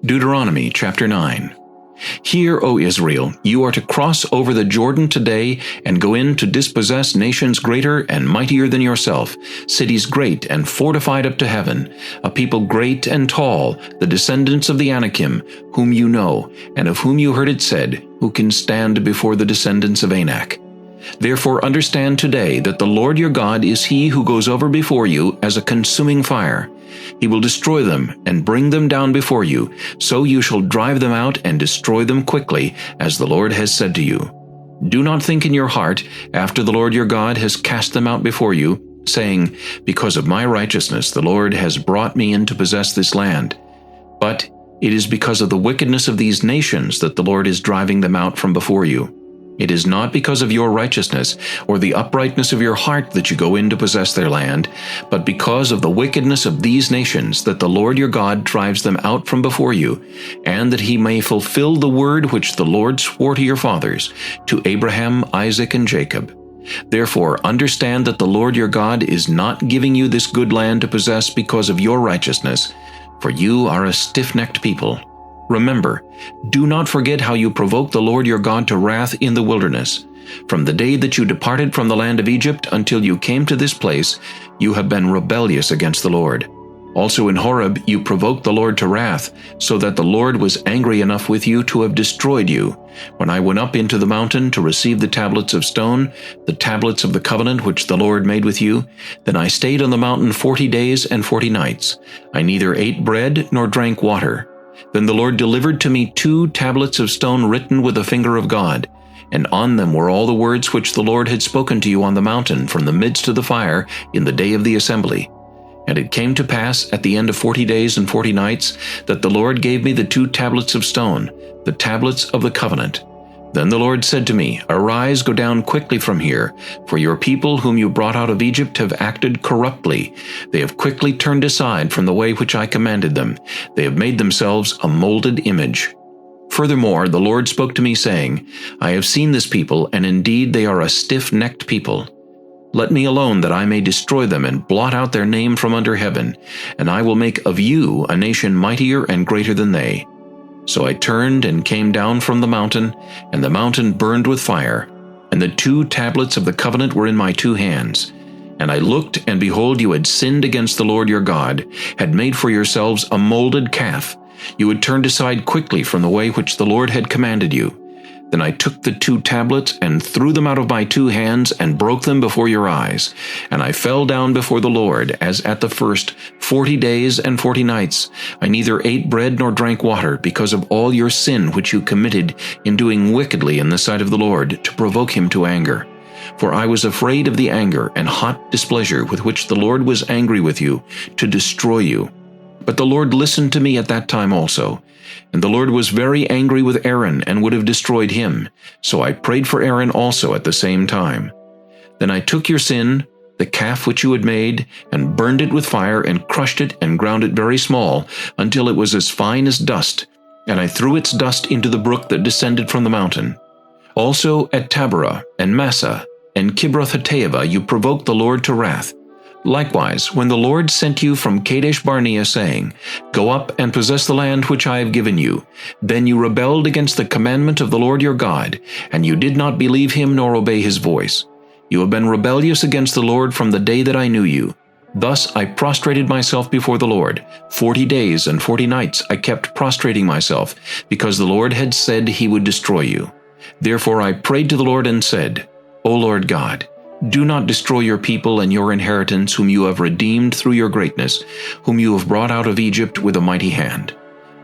Deuteronomy chapter 9. Hear, O Israel, you are to cross over the Jordan today and go in to dispossess nations greater and mightier than yourself, cities great and fortified up to heaven, a people great and tall, the descendants of the Anakim, whom you know, and of whom you heard it said, who can stand before the descendants of Anak. Therefore understand today that the Lord your God is he who goes over before you as a consuming fire. He will destroy them and bring them down before you, so you shall drive them out and destroy them quickly, as the Lord has said to you. Do not think in your heart, after the Lord your God has cast them out before you, saying, because of my righteousness the Lord has brought me in to possess this land. But it is because of the wickedness of these nations that the Lord is driving them out from before you. It is not because of your righteousness or the uprightness of your heart that you go in to possess their land, but because of the wickedness of these nations that the Lord your God drives them out from before you, and that he may fulfill the word which the Lord swore to your fathers, to Abraham, Isaac, and Jacob. Therefore understand that the Lord your God is not giving you this good land to possess because of your righteousness, for you are a stiff-necked people. Remember, do not forget how you provoked the Lord your God to wrath in the wilderness. From the day that you departed from the land of Egypt until you came to this place, you have been rebellious against the Lord. Also in Horeb you provoked the Lord to wrath, so that the Lord was angry enough with you to have destroyed you. When I went up into the mountain to receive the tablets of stone, the tablets of the covenant which the Lord made with you, then I stayed on the mountain 40 days and 40 nights. I neither ate bread nor drank water. Then the Lord delivered to me 2 tablets of stone written with the finger of God, and on them were all the words which the Lord had spoken to you on the mountain from the midst of the fire in the day of the assembly. And it came to pass at the end of 40 days and 40 nights that the Lord gave me the 2 tablets of stone, the tablets of the covenant. Then the Lord said to me, Arise, go down quickly from here, for your people whom you brought out of Egypt have acted corruptly. They have quickly turned aside from the way which I commanded them. They have made themselves a molded image. Furthermore, the Lord spoke to me, saying, I have seen this people, and indeed they are a stiff-necked people. Let me alone that I may destroy them and blot out their name from under heaven, and I will make of you a nation mightier and greater than they. So I turned and came down from the mountain, and the mountain burned with fire, and the 2 tablets of the covenant were in my 2 hands. And I looked, and behold, you had sinned against the Lord your God, had made for yourselves a molded calf. You had turned aside quickly from the way which the Lord had commanded you. Then I took the 2 tablets and threw them out of my 2 hands and broke them before your eyes. And I fell down before the Lord, as at the first 40 days and 40 nights. I neither ate bread nor drank water, because of all your sin which you committed in doing wickedly in the sight of the Lord, to provoke him to anger. For I was afraid of the anger and hot displeasure with which the Lord was angry with you, to destroy you. But the Lord listened to me at that time also. And the Lord was very angry with Aaron and would have destroyed him. So I prayed for Aaron also at the same time. Then I took your sin, the calf which you had made, and burned it with fire, and crushed it and ground it very small, until it was as fine as dust. And I threw its dust into the brook that descended from the mountain. Also at Taberah and Massah and Kibroth-Hattaavah you provoked the Lord to wrath. Likewise, when the Lord sent you from Kadesh-barnea, saying, Go up and possess the land which I have given you, then you rebelled against the commandment of the Lord your God, and you did not believe him nor obey his voice. You have been rebellious against the Lord from the day that I knew you. Thus I prostrated myself before the Lord. 40 days and 40 nights I kept prostrating myself, because the Lord had said he would destroy you. Therefore I prayed to the Lord and said, O Lord God, do not destroy your people and your inheritance, whom you have redeemed through your greatness, whom you have brought out of Egypt with a mighty hand.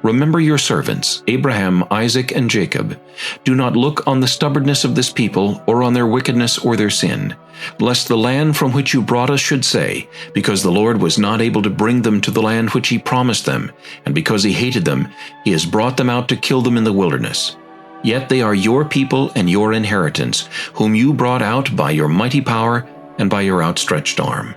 Remember your servants, Abraham, Isaac, and Jacob. Do not look on the stubbornness of this people, or on their wickedness or their sin, lest the land from which you brought us should say, because the Lord was not able to bring them to the land which he promised them, and because he hated them, he has brought them out to kill them in the wilderness. Yet they are your people and your inheritance, whom you brought out by your mighty power and by your outstretched arm.